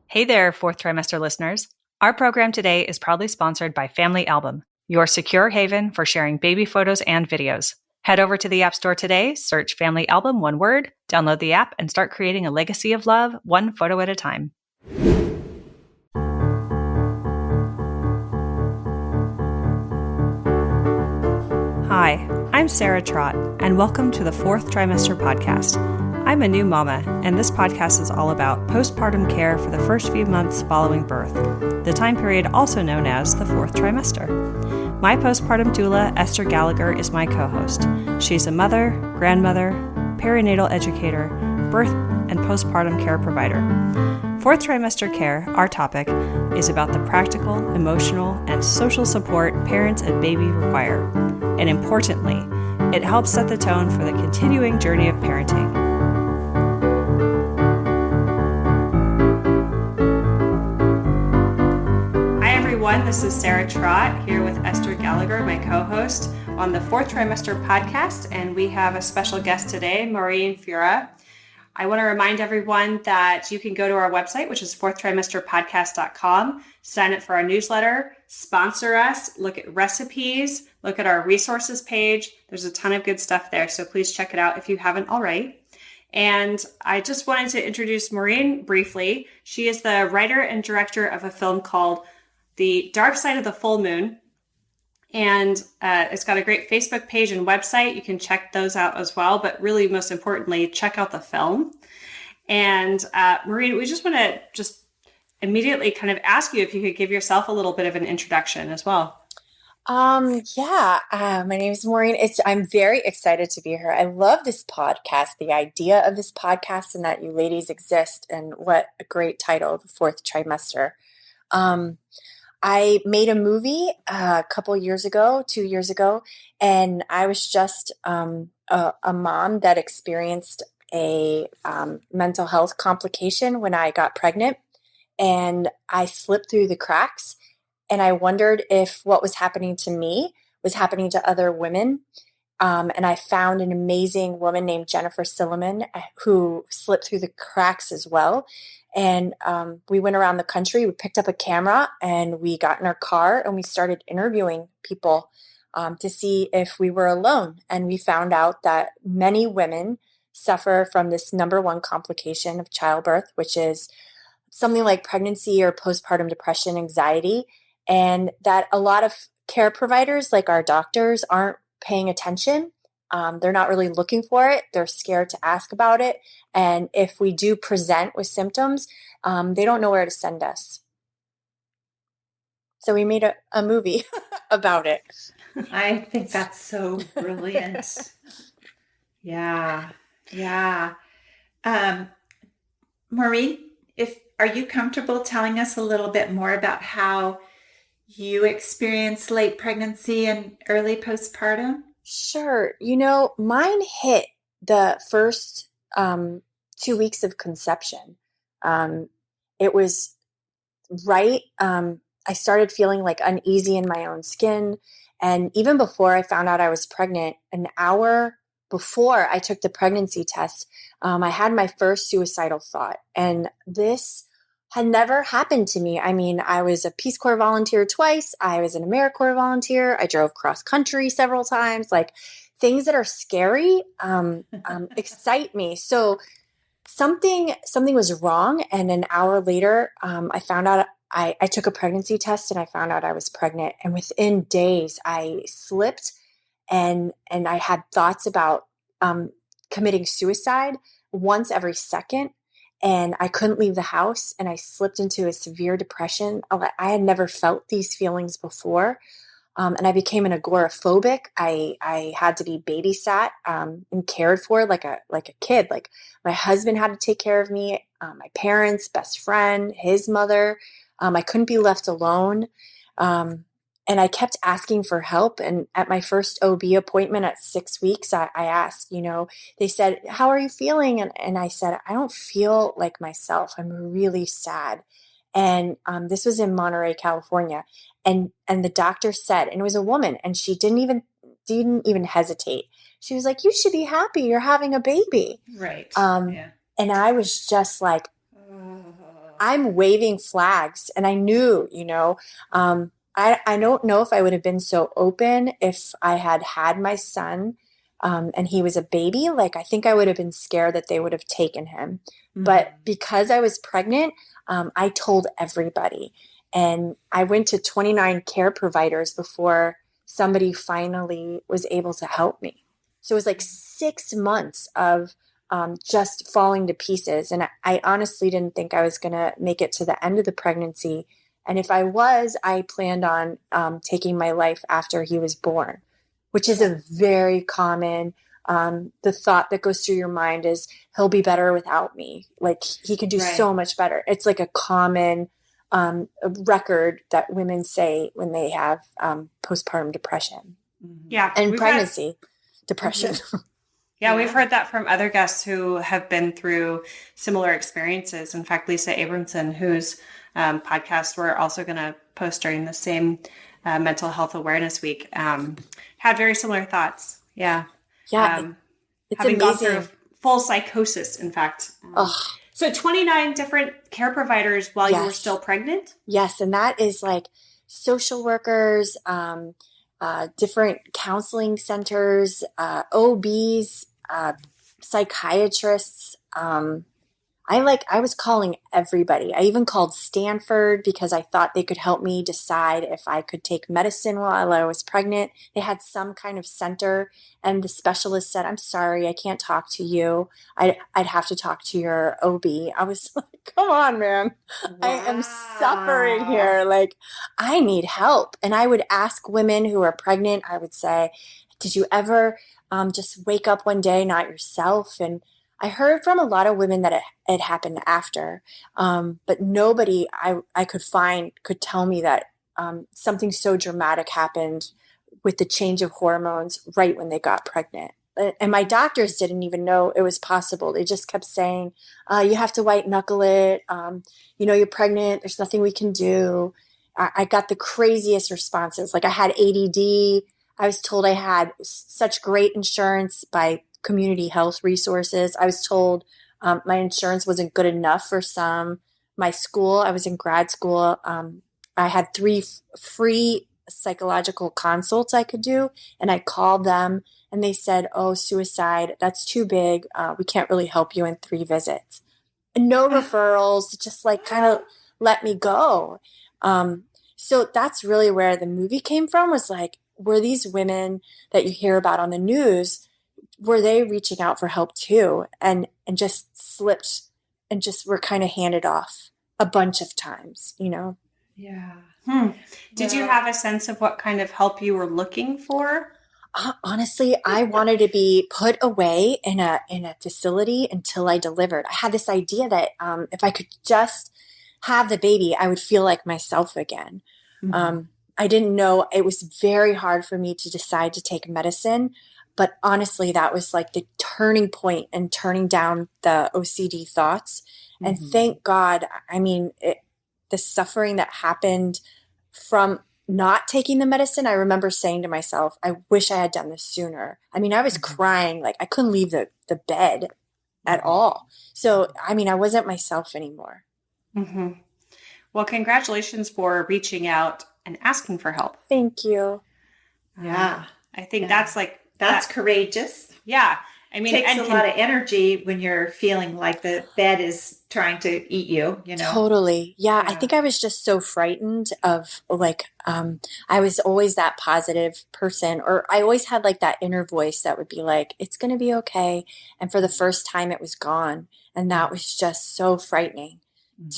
Hey there, fourth trimester listeners. Our program today is proudly sponsored by Family Album, your secure haven for sharing baby photos and videos. Head over to the App Store today, search Family Album, one word, download the app, and start creating a legacy of love, one photo at a time. Hi, I'm Sarah Trott, and welcome to the Fourth Trimester Podcast. I'm a new mama, and this podcast is all about postpartum care for the first few months following birth, the time period also known as the fourth trimester. My postpartum doula, Esther Gallagher, is my co-host. She's a mother, grandmother, perinatal educator, birth and postpartum care provider. Fourth trimester care, our topic, is about the practical, emotional, and social support parents and baby require. And importantly, it helps set the tone for the continuing journey of parenting. This is Sarah Trott here with Esther Gallagher, my co-host on the Fourth Trimester Podcast, and we have a special guest today, Maureen Fura. I want to remind everyone that you can go to our website, which is fourthtrimesterpodcast.com, sign up for our newsletter, sponsor us, look at recipes, look at our resources page. There's a ton of good stuff there, so please check it out if you haven't already. And I just wanted to introduce Maureen briefly. She is the writer and director of a film called The Dark Side of the Full Moon. And it's got a great Facebook page and website. You can check those out as well. But really, most importantly, check out the film. And Maureen, we just want to immediately kind of ask you if you could give yourself a little bit of an introduction as well. My name is Maureen. I'm very excited to be here. I love this podcast, the idea of this podcast, and that you ladies exist. And what a great title, The Fourth Trimester. I made a movie a couple years ago, 2 years ago, and I was just a mom that experienced a mental health complication when I got pregnant, and I slipped through the cracks, and I wondered if what was happening to me was happening to other women. And I found an amazing woman named Jennifer Silliman who slipped through the cracks as well. And we went around the country, we picked up a camera, and we got in our car and we started interviewing people to see if we were alone. And we found out that many women suffer from this number one complication of childbirth, which is something like pregnancy or postpartum depression, anxiety, and that a lot of care providers, like our doctors, aren't paying attention. They're not really looking for it. They're scared to ask about it. And if we do present with symptoms, they don't know where to send us. So we made a movie about it. I think that's so brilliant. Yeah. Maureen, are you comfortable telling us a little bit more about how you experienced late pregnancy and early postpartum? Sure. Mine hit the first 2 weeks of conception. It was right. I started feeling like uneasy in my own skin. And even before I found out I was pregnant, an hour before I took the pregnancy test, I had my first suicidal thought. And this had never happened to me. I mean, I was a Peace Corps volunteer twice. I was an AmeriCorps volunteer. I drove cross country several times. Like, things that are scary excite me. So something was wrong. And an hour later, I found out I took a pregnancy test and I found out I was pregnant. And within days, I slipped and I had thoughts about committing suicide once every second. And I couldn't leave the house, and I slipped into a severe depression. I had never felt these feelings before. And I became an agoraphobic. I had to be babysat and cared for like a kid. Like, my husband had to take care of me, my parents, best friend, his mother. I couldn't be left alone. And I kept asking for help. And at my first OB appointment at 6 weeks, I asked, they said, "How are you feeling?" And I said, "I don't feel like myself. I'm really sad." And this was in Monterey, California. And the doctor said, and it was a woman, and she didn't even hesitate. She was like, "You should be happy. You're having a baby." Right. And I was just like, I'm waving flags, and I knew, I don't know if I would have been so open if I had my son, and he was a baby. Like, I think I would have been scared that they would have taken him. Mm-hmm. But because I was pregnant, I told everybody. And I went to 29 care providers before somebody finally was able to help me. So it was like 6 months of just falling to pieces. And I honestly didn't think I was going to make it to the end of the pregnancy. And if I was, I planned on taking my life after he was born, which is a very common, the thought that goes through your mind is he'll be better without me. Like, he can do so much better. It's like a common record that women say when they have postpartum depression. Yeah. And pregnancy depression. Mm-hmm. Yeah, we've heard that from other guests who have been through similar experiences. In fact, Lisa Abramson, whose podcast we're also going to post during the same Mental Health Awareness Week, had very similar thoughts. Yeah. Yeah. It's having amazing. gone through full psychosis, in fact. So 29 different care providers while you were still pregnant? Yes. And that is like social workers, different counseling centers, OBs, psychiatrists. I was calling everybody. I even called Stanford because I thought they could help me decide if I could take medicine while I was pregnant. They had some kind of center, and the specialist said, "I'm sorry, I can't talk to you. I'd have to talk to your OB." I was like, come on, man. Wow. I am suffering here. Like, I need help. And I would ask women who are pregnant, I would say, did you ever just wake up one day not yourself? And I heard from a lot of women that it happened after, but nobody I could find could tell me that something so dramatic happened with the change of hormones right when they got pregnant. And my doctors didn't even know it was possible. They just kept saying, you have to white knuckle it. You're pregnant. There's nothing we can do. I got the craziest responses. Like, I had ADD. I was told I had such great insurance by community health resources. I was told my insurance wasn't good enough for some. My school, I was in grad school. I had 3 free psychological consults I could do. And I called them and they said, "Oh, suicide, that's too big. We can't really help you in 3 visits." And no referrals, just like kind of let me go. So that's really where the movie came from, was like, were these women that you hear about on the news, were they reaching out for help too? And just slipped and just were kind of handed off a bunch of times, Yeah. Did you have a sense of what kind of help you were looking for? Honestly, I wanted to be put away in a facility until I delivered. I had this idea that if I could just have the baby, I would feel like myself again. Mm-hmm. I didn't know, it was very hard for me to decide to take medicine. But honestly, that was like the turning point and turning down the OCD thoughts. Mm-hmm. And thank God, the suffering that happened from not taking the medicine, I remember saying to myself, I wish I had done this sooner. I was crying, like I couldn't leave the bed at all. So, I wasn't myself anymore. Mm-hmm. Well, congratulations for reaching out and asking for help. Thank you. Yeah. I think that's courageous. Yeah. It takes a lot of energy when you're feeling like the bed is trying to eat you, Totally. Yeah. I think I was just so frightened of I was always that positive person, or I always had like that inner voice that would be like, it's going to be okay. And for the first time it was gone. And that was just so frightening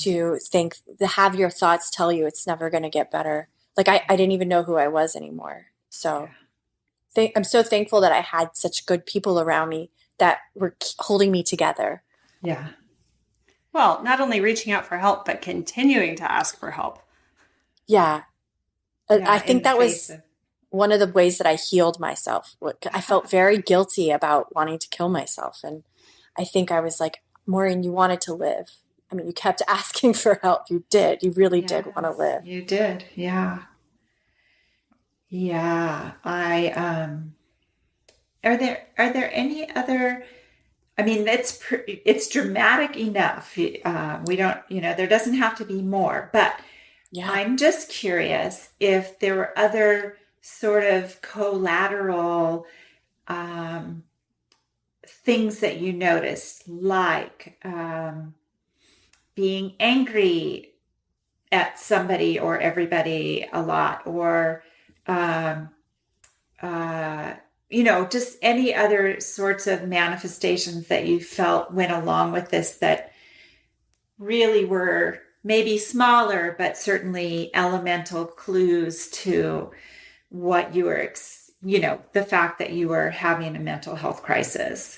to think, to have your thoughts tell you it's never going to get better. Like I didn't even know who I was anymore. So I'm so thankful that I had such good people around me that were holding me together. Yeah. Well, not only reaching out for help, but continuing to ask for help. Yeah. I think that was one of the ways that I healed myself. I felt very guilty about wanting to kill myself. And I think I was like, Maureen, you wanted to live. You kept asking for help. You did. You really did want to live. You did. Yeah. Yeah. Are there any other I mean, it's dramatic enough. We don't, there doesn't have to be more, but Yeah. I'm just curious if there were other sort of collateral things that you noticed, like being angry at somebody or everybody a lot, or just any other sorts of manifestations that you felt went along with this that really were maybe smaller, but certainly elemental clues to what you were, the fact that you were having a mental health crisis.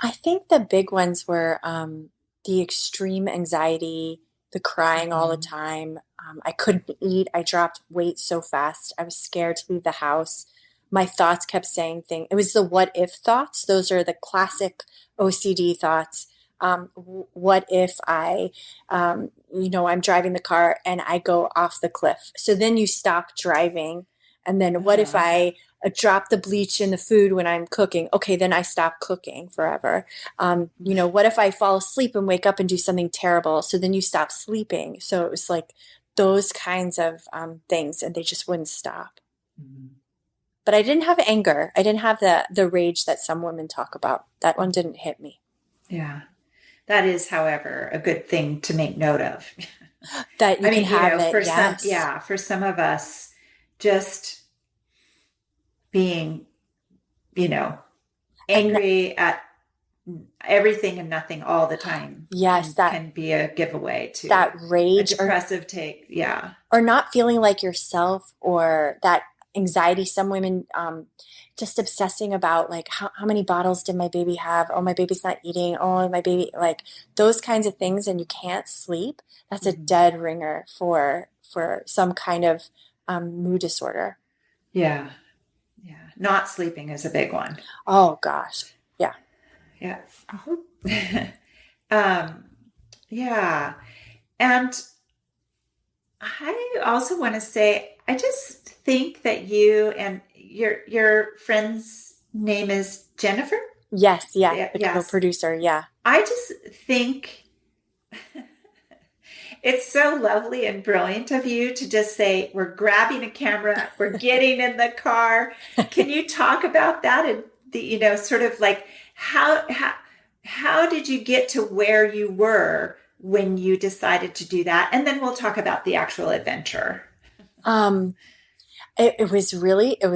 I think the big ones were the extreme anxiety, the crying all the time. I couldn't eat. I dropped weight so fast. I was scared to leave the house. My thoughts kept saying things. It was the what if thoughts. Those are the classic OCD thoughts. What if I'm driving the car and I go off the cliff? So then you stop driving. And then what if I drop the bleach in the food when I'm cooking? Okay, then I stop cooking forever. What if I fall asleep and wake up and do something terrible? So then you stop sleeping. So it was like those kinds of things, and they just wouldn't stop. Mm-hmm. But I didn't have anger. I didn't have the rage that some women talk about. That one didn't hit me. Yeah. That is, however, a good thing to make note of. That you can have it, yes. For some of us, just being, angry at everything and nothing all the time. Yes, that can be a giveaway to that rage, a depressive take. Yeah. Or not feeling like yourself, or that anxiety. Some women just obsessing about like how many bottles did my baby have? Oh, my baby's not eating. Oh, my baby, like those kinds of things, and you can't sleep. That's a dead ringer for some kind of mood disorder. Yeah. Yeah. Not sleeping is a big one. Oh gosh. Yeah. Yeah. Yeah. And I also want to say, I just think that you and your friend's name is Jennifer? Yes. Yeah. The co-producer. Yeah. I just think it's so lovely and brilliant of you to just say, we're grabbing a camera, we're getting in the car. Can you talk about that? And sort of like how did you get to where you were when you decided to do that? And then we'll talk about the actual adventure. It was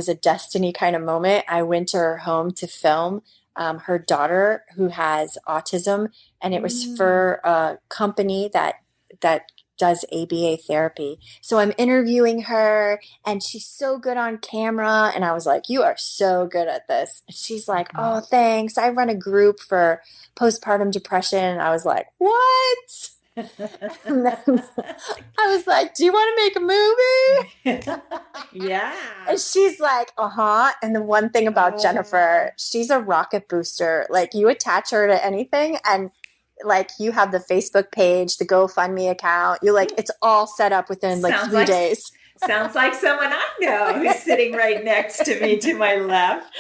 a destiny kind of moment. I went to her home to film her daughter who has autism, and it was for a company that does ABA therapy. So I'm interviewing her, and she's so good on camera. And I was like, you are so good at this. And she's like, oh, thanks. I run a group for postpartum depression. And I was like, what? And then I was like, do you want to make a movie? Yeah. And she's like, uh-huh. And the one thing about Jennifer, she's a rocket booster. Like, you attach her to anything, and like, you have the Facebook page, the GoFundMe account. You like, it's all set up within like 3 days. Sounds like someone I know who's sitting right next to me to my left.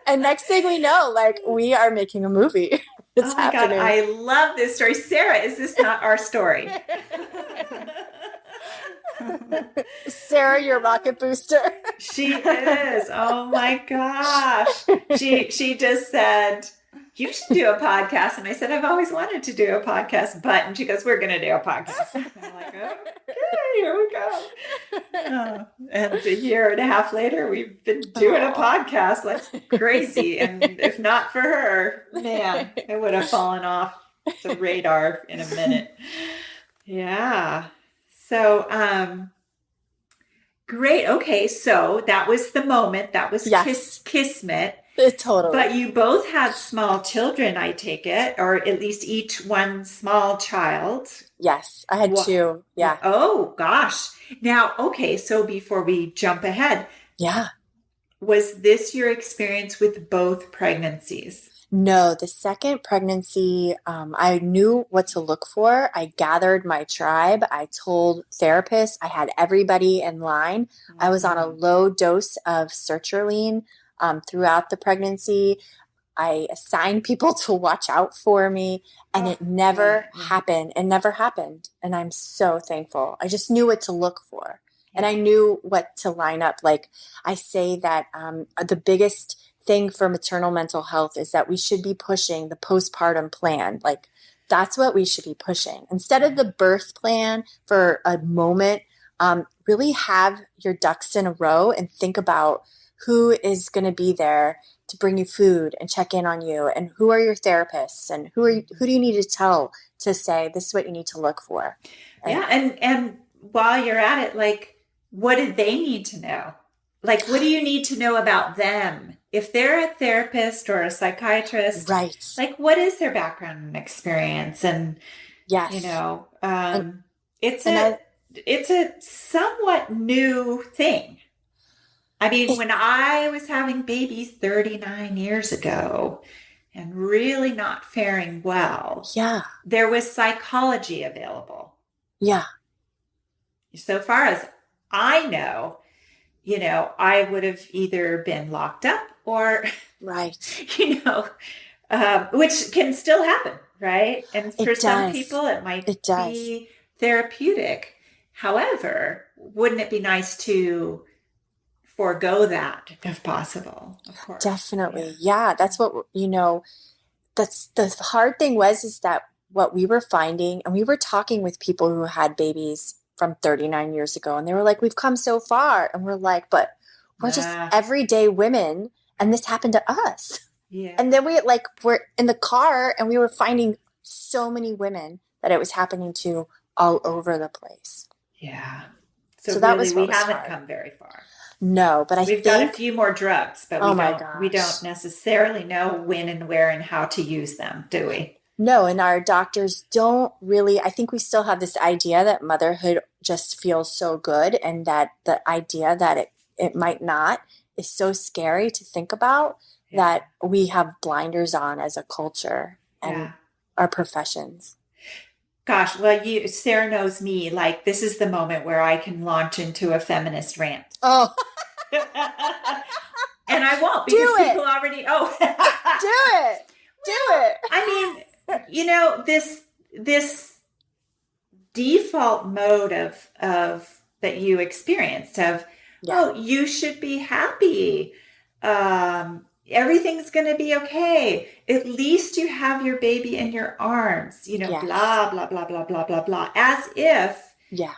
And next thing we know, like, we are making a movie. It's happening. God, I love this story. Sarah, is this not our story? Sarah, your rocket booster. She is. Oh my gosh. She just said, you should do a podcast. And I said, I've always wanted to do a podcast, and she goes, we're going to do a podcast. And I'm like, okay, here we go. And a year and a half later, we've been doing a podcast. That's crazy. And if not for her, man, it would have fallen off the radar in a minute. Yeah. So, great. Okay. So that was the moment. That was kismet. Totally. But you both had small children, I take it, or at least each one small child. Yes, I had two. Yeah. Oh, gosh. Now, okay, so before we jump ahead. Yeah. Was this your experience with both pregnancies? No, the second pregnancy, I knew what to look for. I gathered my tribe. I told therapists. I had everybody in line. I was on a low dose of sertraline. throughout the pregnancy. I assigned people to watch out for me, and it never happened. It never happened. And I'm so thankful. I just knew what to look for, and I knew what to line up. Like I say that the biggest thing for maternal mental health is that we should be pushing the postpartum plan. Like that's what we should be pushing. Instead of the birth plan for a moment, really have your ducks in a row and think about who is going to be there to bring you food and check in on you, and who are your therapists, and who do you need to tell to say this is what you need to look for. And while you're at it, like, what did they need to know? Like, what do you need to know about them? If they're a therapist or a psychiatrist, right? Like, what is their background and experience? And yes, it's a somewhat new thing. I mean, when I was having babies 39 years ago and really not faring well, there was psychology available. Yeah. So far as I know, I would have either been locked up or, right. Which can still happen, right? And for some people, it might be therapeutic. However, wouldn't it be nice to forego that if possible? Of course. Definitely. Yeah. That's what, that's the hard thing is that what we were finding, and we were talking with people who had babies from 39 years ago, and they were like, we've come so far. And we're like, but we're just everyday women, and this happened to us. Yeah. And then we're in the car, and we were finding so many women that it was happening to all over the place. Yeah. So that really, we haven't come very far. No, but we've got a few more drugs, but we don't necessarily know when and where and how to use them, do we? No, and our doctors don't really. I think we still have this idea that motherhood just feels so good, and that the idea that it might not is so scary to think about, that we have blinders on as a culture and our professions. Gosh, well, Sarah knows me. Like, this is the moment where I can launch into a feminist rant. Oh. And I won't, because people already, Do it. I mean, this default mode of that you experienced of, you should be happy. Everything's going to be okay. At least you have your baby in your arms, blah, blah, blah, blah, blah, blah, blah. As if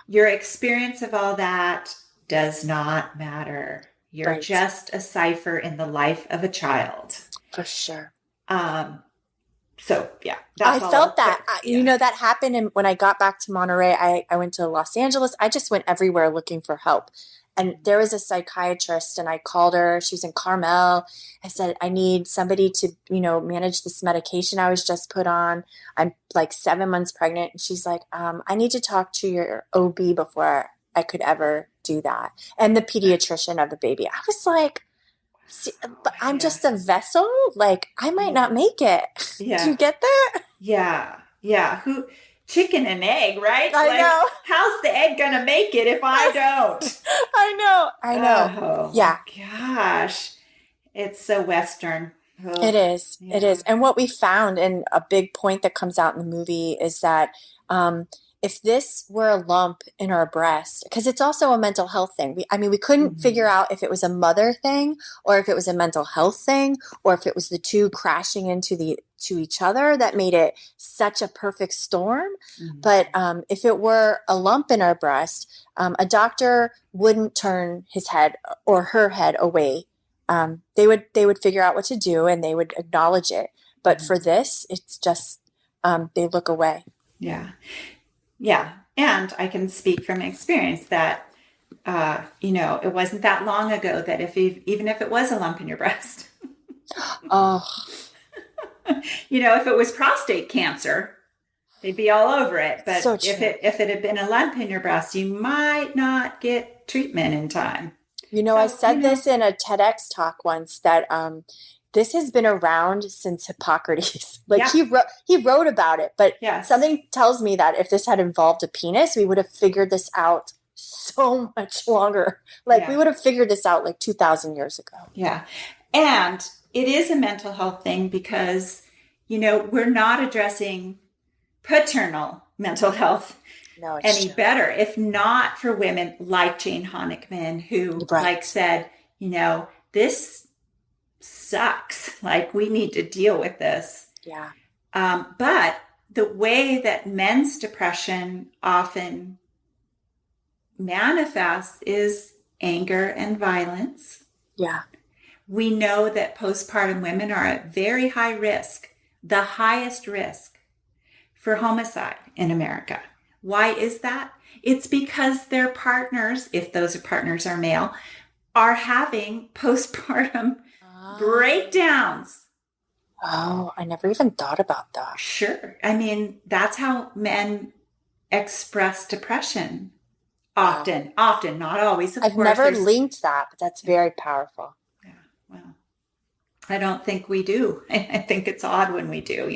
your experience of all that does not matter. You're just a cipher in the life of a child. For sure. So, yeah. I felt that. That happened. And when I got back to Monterey, I went to Los Angeles. I just went everywhere looking for help. And there was a psychiatrist, and I called her. She was in Carmel. I said, I need somebody to, manage this medication I was just put on. I'm like 7 months pregnant. And she's like, I need to talk to your OB before I could ever do that. And the pediatrician of the baby. I was like, but I'm just a vessel. Like, I might not make it. Yeah. Do you get that? Yeah. Yeah. Chicken and egg, right? I know. How's the egg going to make it if I don't? I know. Oh, yeah. Gosh. It's so Western. Oh, it is. Yeah. It is. And what we found, and a big point that comes out in the movie, is that if this were a lump in our breast, because it's also a mental health thing. We couldn't figure out if it was a mother thing, or if it was a mental health thing, or if it was the two crashing into each other that made it such a perfect storm. Mm-hmm. But if it were a lump in our breast, a doctor wouldn't turn his head or her head away. They would figure out what to do, and they would acknowledge it. But for this, it's just they look away. Yeah. Yeah. And I can speak from experience that, it wasn't that long ago that even if it was a lump in your breast, if it was prostate cancer, they'd be all over it. But so if it had been a lump in your breast, you might not get treatment in time. I said this in a TEDx talk once, that this has been around since Hippocrates. He wrote about it, but something tells me that if this had involved a penis, we would have figured this out so much longer. We would have figured this out 2,000 years ago. Yeah. And it is a mental health thing because, we're not addressing paternal mental health any better, if not for women like Jane Honigman, who said, this sucks. Like, we need to deal with this. Yeah. But the way that men's depression often manifests is anger and violence. Yeah. We know that postpartum women are at very high risk, the highest risk for homicide in America. Why is that? It's because their partners, if those partners are male, are having postpartum breakdowns. Oh, I never even thought about that. Sure. I mean, that's how men express depression. Often, not always. I've never linked that, but that's very powerful. Yeah. Well, I don't think we do. I think it's odd when we do,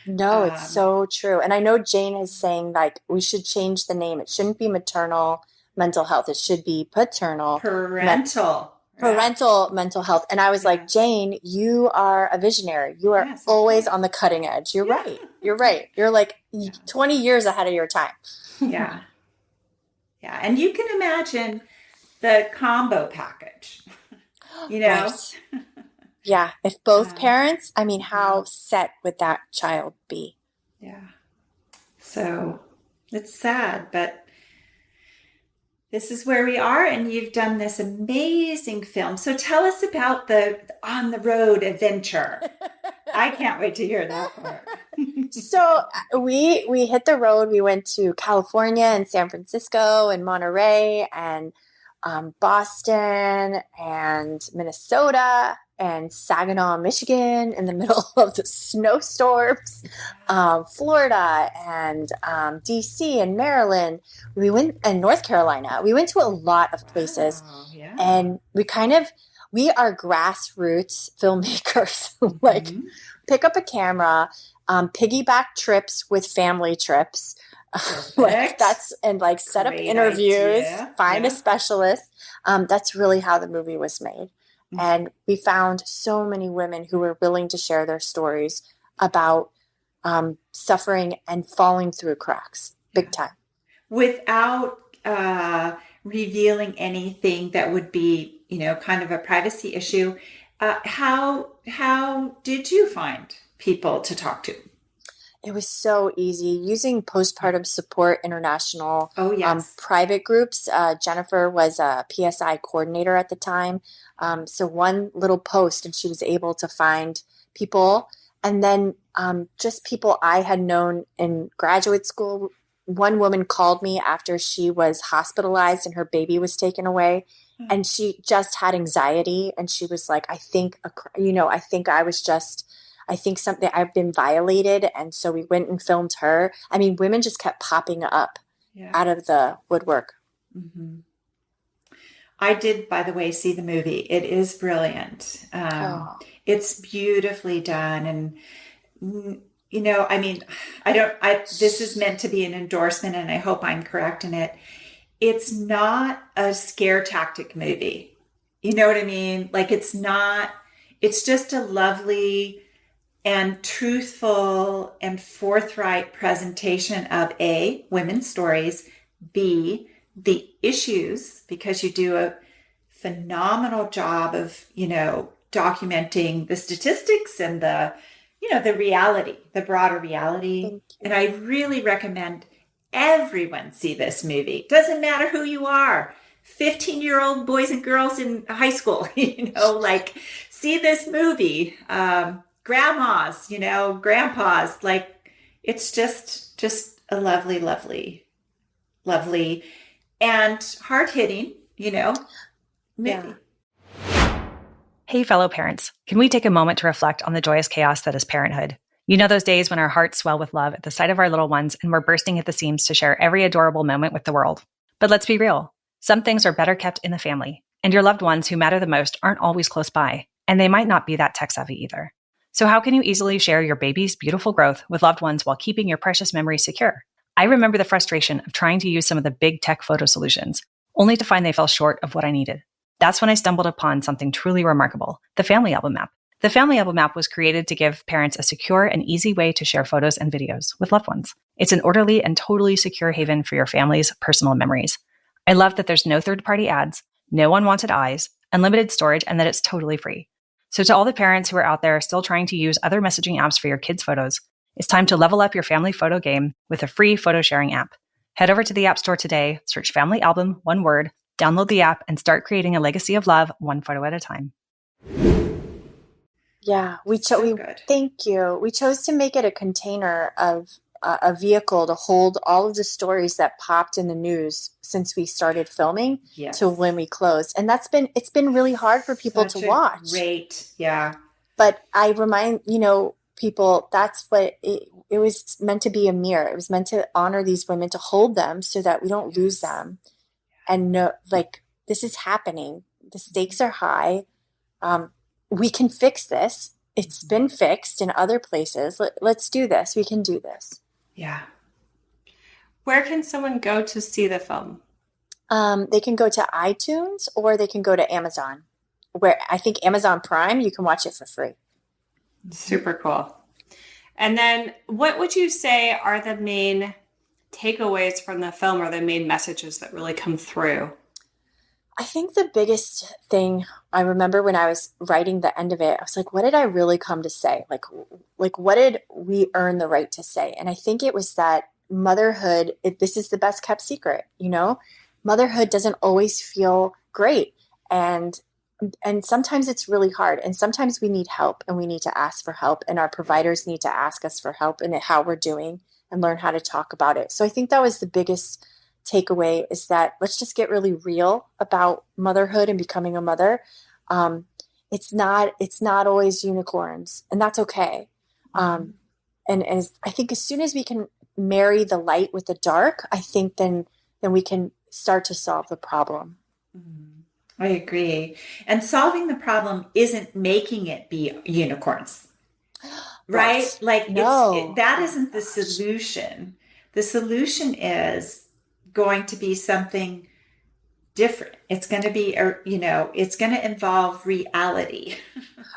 No, it's so true. And I know Jane is saying we should change the name. It shouldn't be maternal mental health. It should be parental mental health. And I was like, Jane, you are a visionary. You are always on the cutting edge. You're right. You're right. You're like 20 years ahead of your time. Yeah. Yeah. And you can imagine the combo package, Right. Yeah. If both parents, how set would that child be? Yeah. So it's sad, but this is where we are, and you've done this amazing film. So tell us about the on the road adventure. I can't wait to hear that part. So we hit the road. We went to California and San Francisco and Monterey and Boston and Minnesota and Saginaw, Michigan, in the middle of the snowstorms, Florida and DC and Maryland. We went, and North Carolina. We went to a lot of places, and we are grassroots filmmakers. Pick up a camera, piggyback trips with family trips. Set up interviews, find a specialist. That's really how the movie was made. Mm-hmm. And we found so many women who were willing to share their stories about suffering and falling through cracks big time. Without revealing anything that would be, kind of a privacy issue. How did you find people to talk to? It was so easy using Postpartum Support International private groups. Jennifer was a PSI coordinator at the time. So one little post and she was able to find people. And then just people I had known in graduate school. One woman called me after she was hospitalized and her baby was taken away. Mm-hmm. And she just had anxiety. And she was like, I think something, I've been violated. And so we went and filmed her. I mean, women just kept popping up out of the woodwork. Mm-hmm. I did, by the way, see the movie. It is brilliant. It's beautifully done. And, this is meant to be an endorsement, and I hope I'm correct in it. It's not a scare tactic movie. You know what I mean? It's just a lovely and truthful and forthright presentation of A, women's stories, B, the issues, because you do a phenomenal job of, documenting the statistics and the reality, the broader reality. And I really recommend everyone see this movie. Doesn't matter who you are. 15-year-old boys and girls in high school, see this movie. Grandmas, grandpas, it's just a lovely, lovely, lovely and hard-hitting, movie. Yeah. Hey, fellow parents, can we take a moment to reflect on the joyous chaos that is parenthood? Those days when our hearts swell with love at the sight of our little ones and we're bursting at the seams to share every adorable moment with the world. But let's be real. Some things are better kept in the family, and your loved ones who matter the most aren't always close by, and they might not be that tech-savvy either. So how can you easily share your baby's beautiful growth with loved ones while keeping your precious memories secure? I remember the frustration of trying to use some of the big tech photo solutions, only to find they fell short of what I needed. That's when I stumbled upon something truly remarkable, the Family Album app. The Family Album app was created to give parents a secure and easy way to share photos and videos with loved ones. It's an orderly and totally secure haven for your family's personal memories. I love that there's no third-party ads, no unwanted eyes, unlimited storage, and that it's totally free. So to all the parents who are out there still trying to use other messaging apps for your kids' photos, it's time to level up your family photo game with a free photo sharing app. Head over to the App Store today, search Family Album, one word, download the app, and start creating a legacy of love one photo at a time. Yeah, thank you. We chose to make it a container of a vehicle to hold all of the stories that popped in the news since we started filming to when we closed. And it's been really hard for people to watch. Great. Yeah. But I remind, people, that's what it was meant to be, a mirror. It was meant to honor these women, to hold them so that we don't lose them. And know, this is happening. The stakes are high. We can fix this. It's been fixed in other places. Let's do this. We can do this. Yeah. Where can someone go to see the film? They can go to iTunes or they can go to Amazon, where I think Amazon Prime, you can watch it for free. Super cool. And then what would you say are the main takeaways from the film, or the main messages that really come through? I think the biggest thing I remember when I was writing the end of it, I was like, what did I really come to say? Like what did we earn the right to say? And I think it was that motherhood, this is the best kept secret, motherhood doesn't always feel great. And sometimes it's really hard. And sometimes we need help and we need to ask for help. And our providers need to ask us for help in how we're doing and learn how to talk about it. So I think that was the biggest takeaway, is that let's just get really real about motherhood and becoming a mother. It's not always unicorns, and that's okay. And I think as soon as we can marry the light with the dark, I think then we can start to solve the problem. I agree. And solving the problem isn't making it be unicorns, right? That isn't the solution. The solution is going to be something different. It's going to be, it's going to involve reality.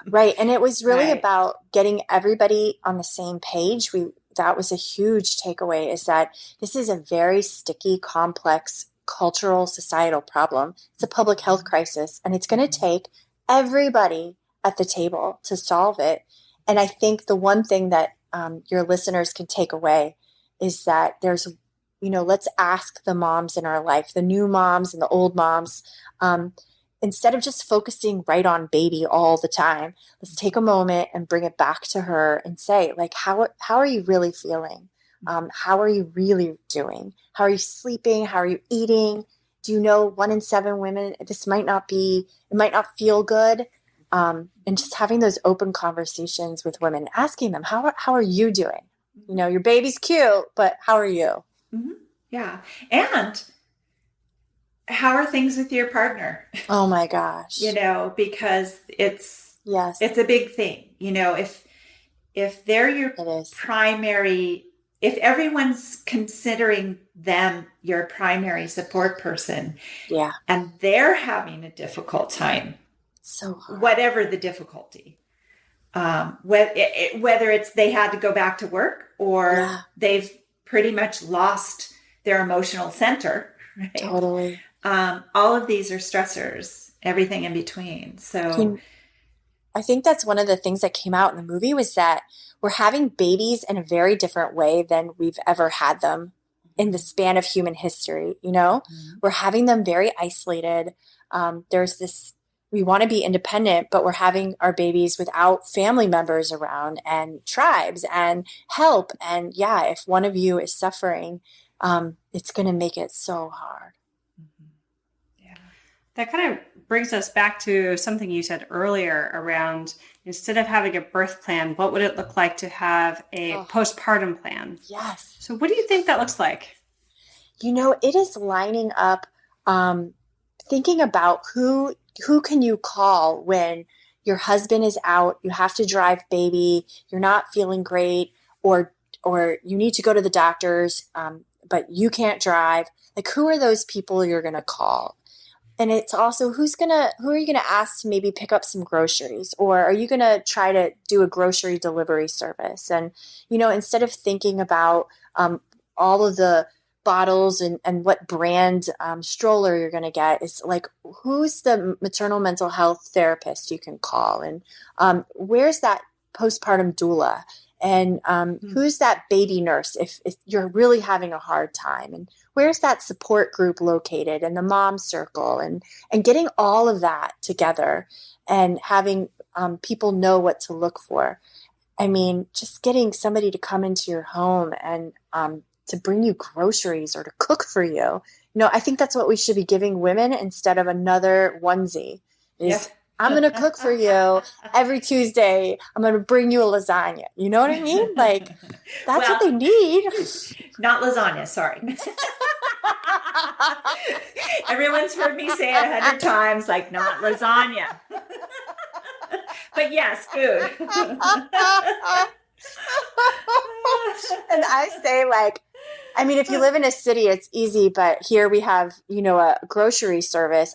Right. And it was really about getting everybody on the same page. That was a huge takeaway, is that this is a very sticky, complex cultural, societal problem. It's a public health crisis, and it's going to take everybody at the table to solve it. And I think the one thing that your listeners can take away is that there's, let's ask the moms in our life, the new moms and the old moms, instead of just focusing right on baby all the time, let's take a moment and bring it back to her and say, how are you really feeling? How are you really doing? How are you sleeping? How are you eating? Do you know 1 in 7 women, it might not feel good. And just having those open conversations with women, asking them, how are you doing? Your baby's cute, but how are you? Mm-hmm. Yeah. And how are things with your partner? Oh my gosh. Because it's a big thing. If they're your primary, if everyone's considering them your primary support person, and they're having a difficult time, so hard. Whatever the difficulty, whether it's they had to go back to work or they've pretty much lost their emotional center, right? Totally. All of these are stressors, everything in between. So I think that's one of the things that came out in the movie, was that we're having babies in a very different way than we've ever had them in the span of human history. We're having them very isolated. There's this, we want to be independent, but we're having our babies without family members around and tribes and help. And if one of you is suffering, it's going to make it so hard. Yeah. That kind of brings us back to something you said earlier around, instead of having a birth plan, what would it look like to have a postpartum plan? Yes. So what do you think that looks like? It is lining up, thinking about who can you call when your husband is out, you have to drive baby, you're not feeling great, or you need to go to the doctors, but you can't drive. Who are those people you're going to call? And it's also who are you gonna ask to maybe pick up some groceries, or are you gonna try to do a grocery delivery service? And instead of thinking about all of the bottles and what brand stroller you're gonna get, is like, who's the maternal mental health therapist you can call, and where's that postpartum doula, and who's that baby nurse if you're really having a hard time, and where's that support group located, and the mom circle, and getting all of that together and having people know what to look for. I mean, just getting somebody to come into your home and to bring you groceries or to cook for you. I think that's what we should be giving women instead of another onesie. I'm going to cook for you every Tuesday. I'm going to bring you a lasagna. You know what I mean? Like, that's what they need. Not lasagna, sorry. Everyone's heard me say it 100 times, like, not lasagna. But yes, food. And I say, like, I mean, if you live in a city, it's easy, but here we have, a grocery service.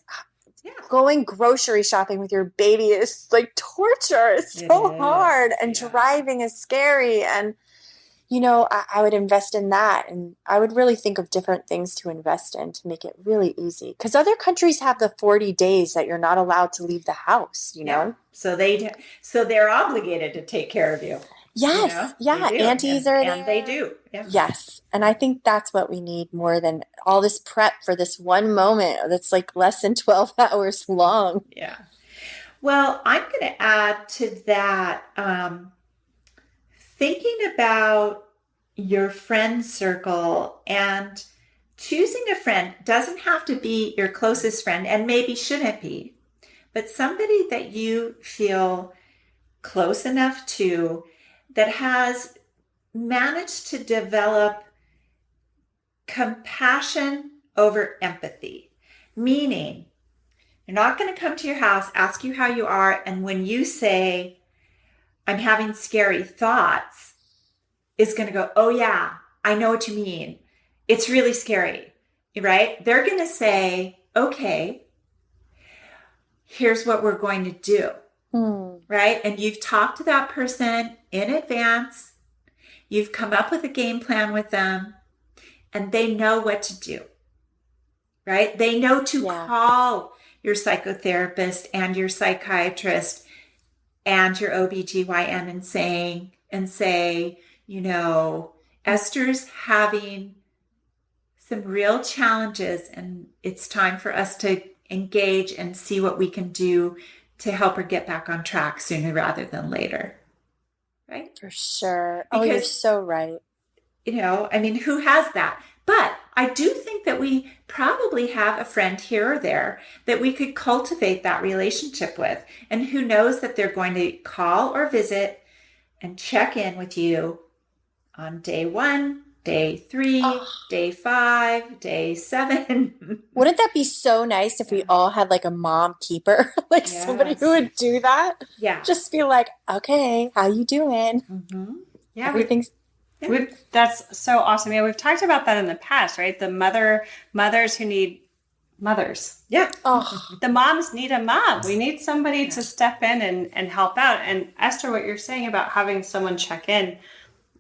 Yeah. Going grocery shopping with your baby is like torture. It's so hard. And driving is scary. And, I would invest in that. And I would really think of different things to invest in to make it really easy. Because other countries have the 40 days that you're not allowed to leave the house, know? So they're obligated to take care of you. Yes. Yeah. Aunties are there. And they do. Yeah. Yes. And I think that's what we need more than all this prep for this one moment that's like less than 12 hours long. Yeah. Well, I'm going to add to that, thinking about your friend circle, and choosing a friend doesn't have to be your closest friend, and maybe shouldn't be, but somebody that you feel close enough to that has managed to develop compassion over empathy. Meaning, they're not going to come to your house, ask you how you are, and when you say, I'm having scary thoughts, is going to go, oh yeah, I know what you mean. It's really scary, right? They're going to say, okay, here's what we're going to do. Right? And you've talked to that person in advance. You've come up with a game plan with them, and they know what to do. Right? They know to call your psychotherapist and your psychiatrist and your OBGYN and say, Esther's having some real challenges, and it's time for us to engage and see what we can do to help her get back on track sooner rather than later. Right? For sure. Because, you're so right. Who has that? But I do think that we probably have a friend here or there that we could cultivate that relationship with. And who knows that they're going to call or visit and check in with you on day 1, day 3, day 5, day 7. Wouldn't that be so nice if we all had like a mom keeper, like somebody who would do that? Yeah. Just be like, okay, how you doing? Mm-hmm. Yeah. Everything's... That's so awesome. Yeah, we've talked about that in the past, right? The mothers who need mothers. Yeah. The moms need a mom. We need somebody to step in and help out. And Esther, what you're saying about having someone check in,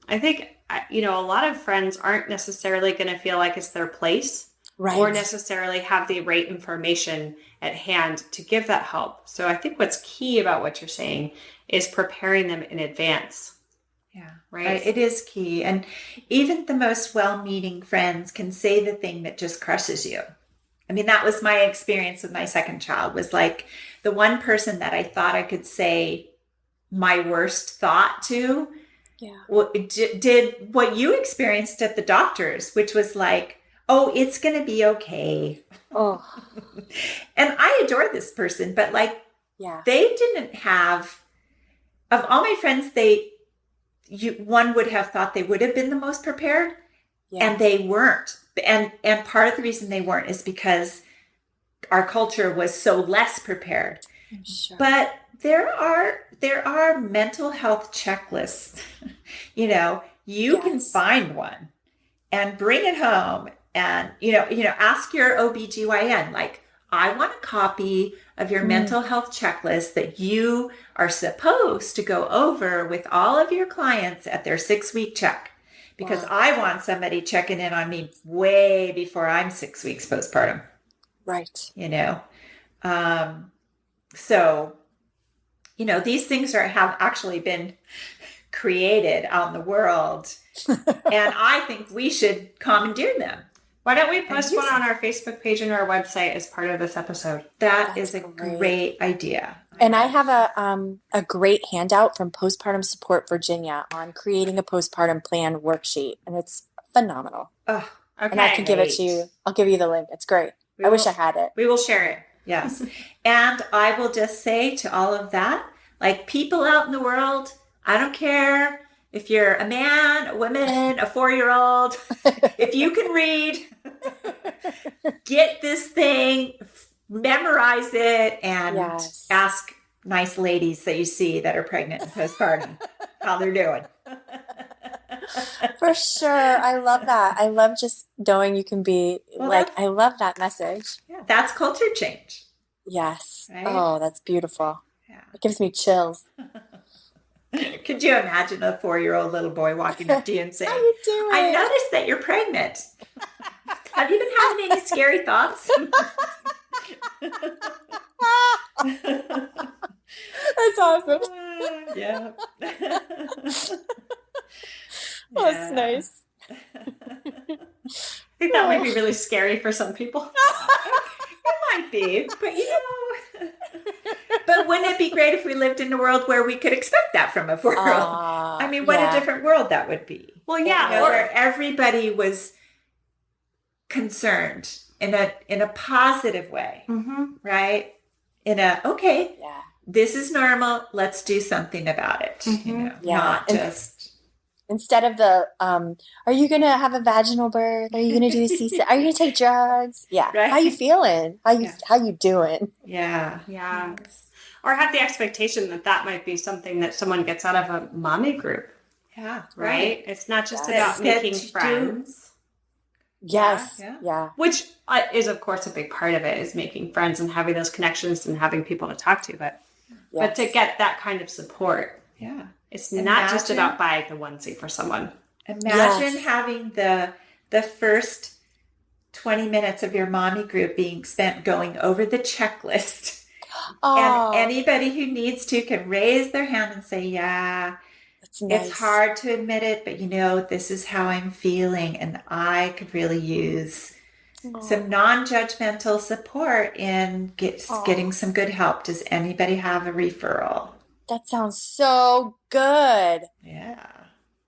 I think, a lot of friends aren't necessarily going to feel like it's their place, right, or necessarily have the right information at hand to give that help. So I think what's key about what you're saying is preparing them in advance. Yeah, right. It is key. And even the most well-meaning friends can say the thing that just crushes you. I mean, that was my experience with my second child, was like the one person that I thought I could say my worst thought to, did what you experienced at the doctor's, which was like, oh, it's going to be okay. Oh. And I adore this person, but they didn't have, of all my friends, one would have thought they would have been the most prepared, and they weren't. And part of the reason they weren't is because our culture was so less prepared. Sure. But there are mental health checklists. You can find one and bring it home and, ask your OBGYN, like, I want a copy of your mental health checklist that you are supposed to go over with all of your clients at their 6-week check. Because I want somebody checking in on me way before I'm 6 weeks postpartum. Right. So, these things have actually been created out in the world. And I think we should commandeer them. Why don't we post one on our Facebook page and our website as part of this episode? That's a great idea. And I have a great handout from Postpartum Support Virginia on creating a postpartum plan worksheet, and it's phenomenal. Oh, okay. And I can give it to you. I'll give you the link. It's great. I wish I had it. We will share it. Yes. And I will just say to all of that, like, people out in the world, I don't care if you're a man, a woman, a 4-year-old, if you can read, get this thing, memorize it, and ask nice ladies that you see that are pregnant and postpartum how they're doing. For sure. I love that. I love just knowing you can be I love that message. Yeah, that's culture change. Yes. Right? Oh, that's beautiful. Yeah. It gives me chills. Could you imagine a 4-year-old little boy walking up to you and saying, how you doing? I noticed that you're pregnant. Have you been having any scary thoughts? That's awesome. Yeah. That's nice. I think that might be really scary for some people. It might be, but but wouldn't it be great if we lived in a world where we could expect that from a 4-year-old? I mean, what a different world that would be. Well, yeah. Where everybody was concerned in a positive way, right? This is normal. Let's do something about it. Not just. Instead of the, are you going to have a vaginal birth? Are you going to do C-section? Are you going to take drugs? Yeah. Right. How you feeling? How you doing? Yeah. Yeah. Or have the expectation that might be something that someone gets out of a mommy group. Yeah. Right? It's not just about making friends. Yes. Yeah. Which is, of course, a big part of it, is making friends and having those connections and having people to talk to. But to get that kind of support. Yeah. It's not just about buying the onesie for someone. Imagine having the first 20 minutes of your mommy group being spent going over the checklist. And anybody who needs to can raise their hand and say, that's nice. It's hard to admit it, but this is how I'm feeling. And I could really use some non-judgmental support in getting some good help. Does anybody have a referral? That sounds so good. Yeah.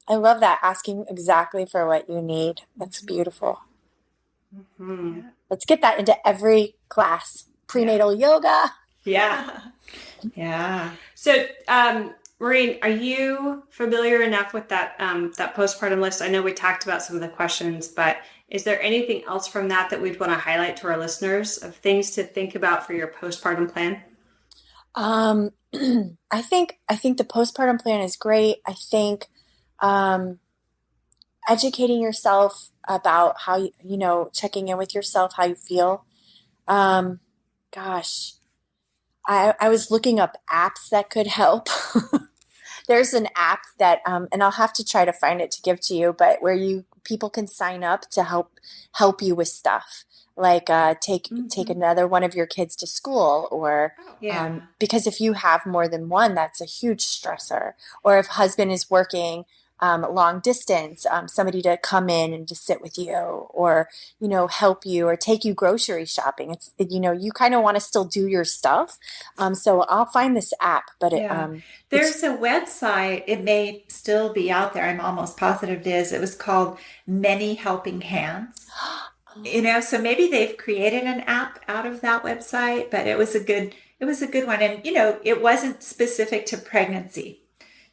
I love that. Asking exactly for what you need. That's beautiful. Mm-hmm. Let's get that into every class. Prenatal yoga. Yeah. Yeah. So, Maureen, are you familiar enough with that postpartum list? I know we talked about some of the questions, but is there anything else from that we'd want to highlight to our listeners of things to think about for your postpartum plan? I think the postpartum plan is great. I think educating yourself about how checking in with yourself, how you feel. Gosh, I was looking up apps that could help. There's an app that, and I'll have to try to find it to give to you, but where people can sign up to help you with stuff. Like take another one of your kids to school, or because if you have more than one, that's a huge stressor. Or if husband is working long distance, somebody to come in and just sit with you, or help you, or take you grocery shopping. It's you kind of want to still do your stuff. So I'll find this app, but there's a website. It may still be out there. I'm almost positive it is. It was called Many Helping Hands. So maybe they've created an app out of that website, but it was a good one. And, it wasn't specific to pregnancy.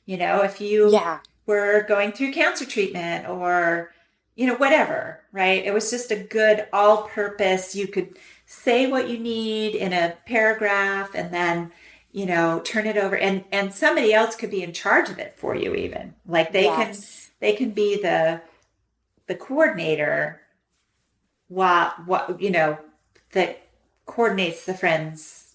If you were going through cancer treatment or, whatever, right? It was just a good all-purpose. You could say what you need in a paragraph and then, turn it over, and somebody else could be in charge of it for you even. Like they can be the coordinator. That coordinates the friends.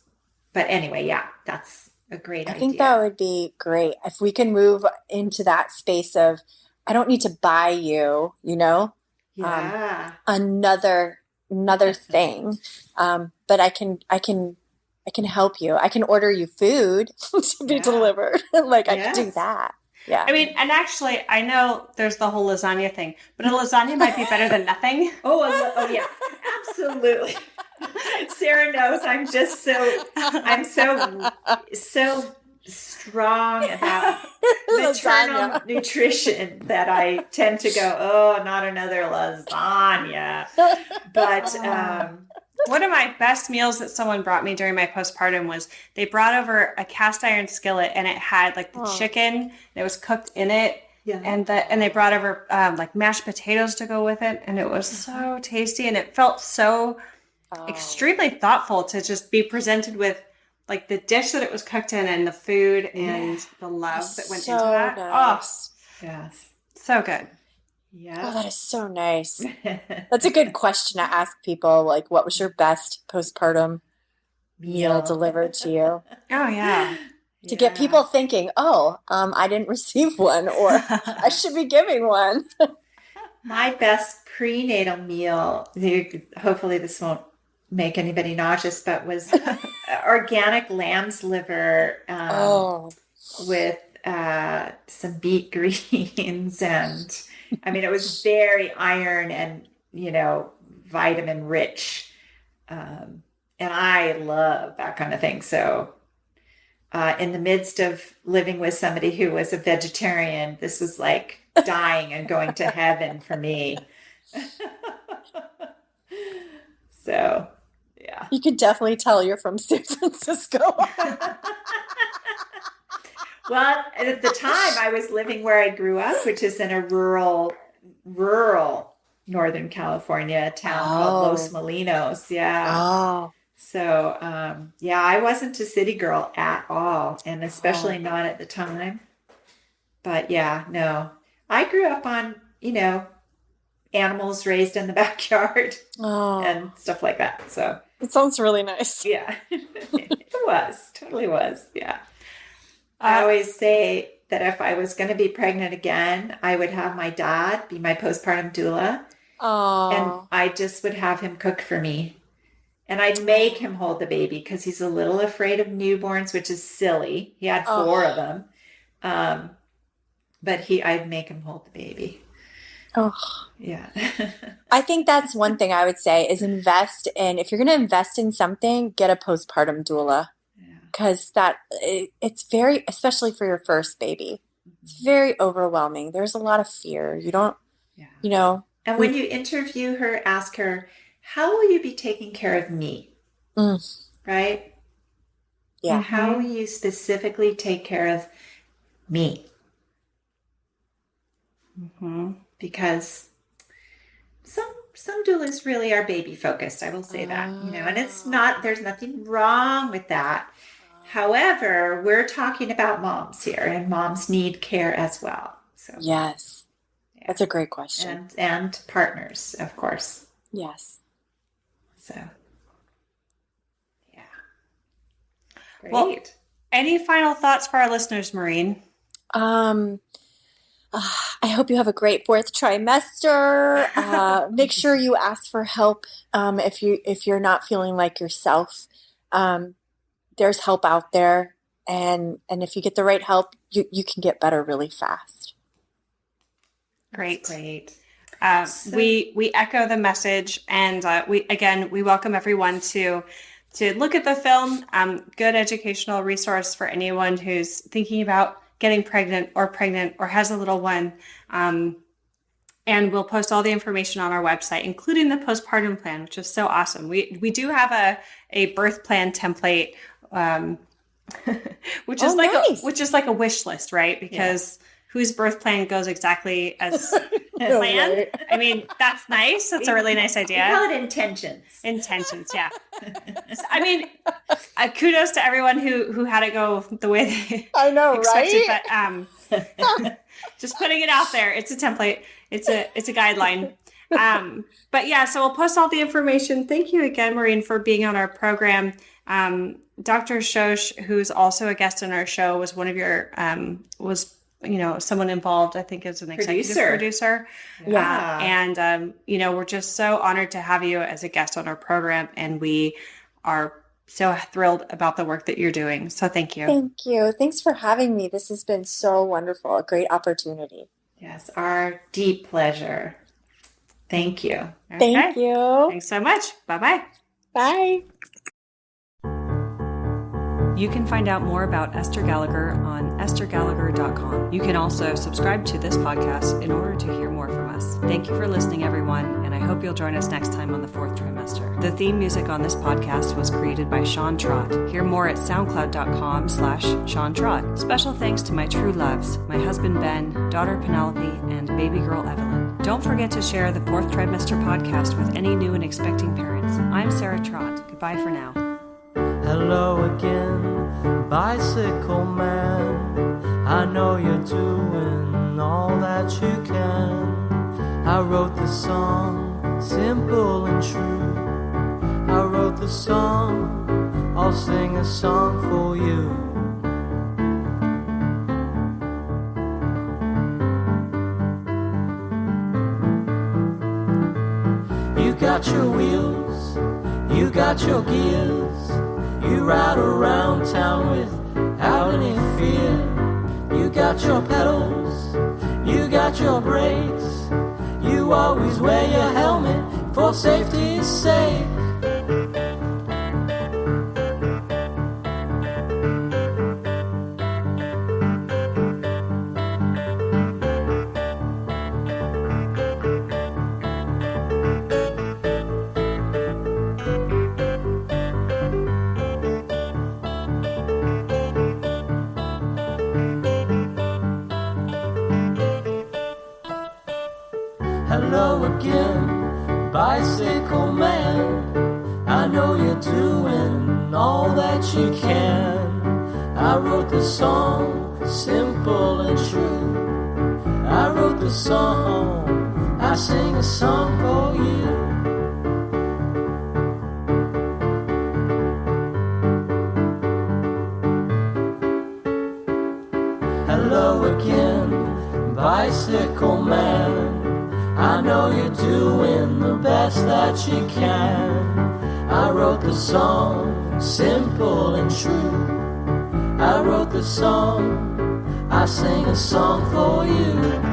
But anyway, yeah, that's a great idea. I think that would be great if we can move into that space of, I don't need to buy you, Yeah. another thing. But I can help you. I can order you food to be delivered. I can do that. Yeah. I mean, and actually, I know there's the whole lasagna thing, but a lasagna might be better than nothing. Oh yeah, absolutely. Sarah knows I'm so strong about maternal nutrition that I tend to go, oh, not another lasagna. But one of my best meals that someone brought me during my postpartum was they brought over a cast iron skillet, and it had the chicken, and it was cooked in it. Yeah. And they brought over mashed potatoes to go with it. And it was so tasty, and it felt so extremely thoughtful to just be presented with the dish that it was cooked in, and the food and the love that went into that. Nice. Oh, yes. So good. Yeah. Oh, that is so nice. That's a good question to ask people. What was your best postpartum meal delivered to you? Oh, yeah. To get people thinking, I didn't receive one, or I should be giving one. My best prenatal meal, hopefully this won't make anybody nauseous, but was organic lamb's liver with some beet greens, and it was very iron and vitamin rich, and I love that kind of thing. So in the midst of living with somebody who was a vegetarian, this was like dying and going to heaven for me. So yeah, you can definitely tell you're from San Francisco. Well, at the time I was living where I grew up, which is in a rural Northern California town called Los Molinos. Yeah. Oh. So, I wasn't a city girl at all, and especially not at the time. But yeah, no, I grew up on, animals raised in the backyard and stuff like that. So it sounds really nice. Yeah, totally was. Yeah. I always say that if I was going to be pregnant again, I would have my dad be my postpartum doula. And I just would have him cook for me. And I'd make him hold the baby because he's a little afraid of newborns, which is silly. He had 4 of them. But I'd make him hold the baby. Oh. Yeah. I think that's one thing I would say is invest in, if you're going to invest in something, get a postpartum doula. Because it's very, especially for your first baby, it's very overwhelming. There's a lot of fear. You don't, And when you interview her, ask her, how will you be taking care of me? Right? Yeah. And how will you specifically take care of me? Mm-hmm. Because some doulas really are baby focused. I will say that, and it's not, there's nothing wrong with that. However, we're talking about moms here, and moms need care as well. So yes, that's a great question. And partners, of course. Yes. So, yeah. Great. Well, any final thoughts for our listeners, Maureen? I hope you have a great 4th trimester. Make sure you ask for help if you're not feeling like yourself. There's help out there, and if you get the right help, you can get better really fast. Great. We echo the message, and we welcome everyone to look at the film. Good educational resource for anyone who's thinking about getting pregnant or has a little one. And we'll post all the information on our website, including the postpartum plan, which is so awesome. We do have a birth plan template, which is like a wish list, right? Because whose birth plan goes exactly as planned. Right. I mean, that's nice. That's a really nice idea. We call it intentions. Intentions, yeah. I mean, kudos to everyone who had it go the way they expected, right? But just putting it out there. It's a template. It's a guideline. But yeah, so we'll post all the information. Thank you again, Maureen, for being on our program. Dr. Shosh, who's also a guest on our show, was one of your, someone involved, I think as an executive producer. Yeah. And, we're just so honored to have you as a guest on our program. And we are so thrilled about the work that you're doing. So thank you. Thank you. Thanks for having me. This has been so wonderful. A great opportunity. Yes, our deep pleasure. Thank you. Okay. Thank you. Thanks so much. Bye-bye. Bye. You can find out more about Esther Gallagher on esthergallagher.com. You can also subscribe to this podcast in order to hear more from us. Thank you for listening, everyone, and I hope you'll join us next time on the fourth trimester. The theme music on this podcast was created by Sean Trott. Hear more at soundcloud.com/Sean Trott. Special thanks to my true loves, my husband Ben, daughter Penelope, and baby girl Evelyn. Don't forget to share the fourth trimester podcast with any new and expecting parents. I'm Sarah Trott. Goodbye for now. Hello again, bicycle man. I know you're doing all that you can. I wrote this song, simple and true. I wrote the song, I'll sing a song for you. You got your wheels, you got your gears. You ride around town without any fear. You got your pedals, you got your brakes. You always wear your helmet for safety's sake. Hello again, bicycle man. I know you're doing all that you can. I wrote the song, simple and true. I wrote the song, I sing a song for you. Hello again, bicycle man. I know you're doing the best that you can. I wrote the song, simple and true. I wrote the song, I sing a song for you.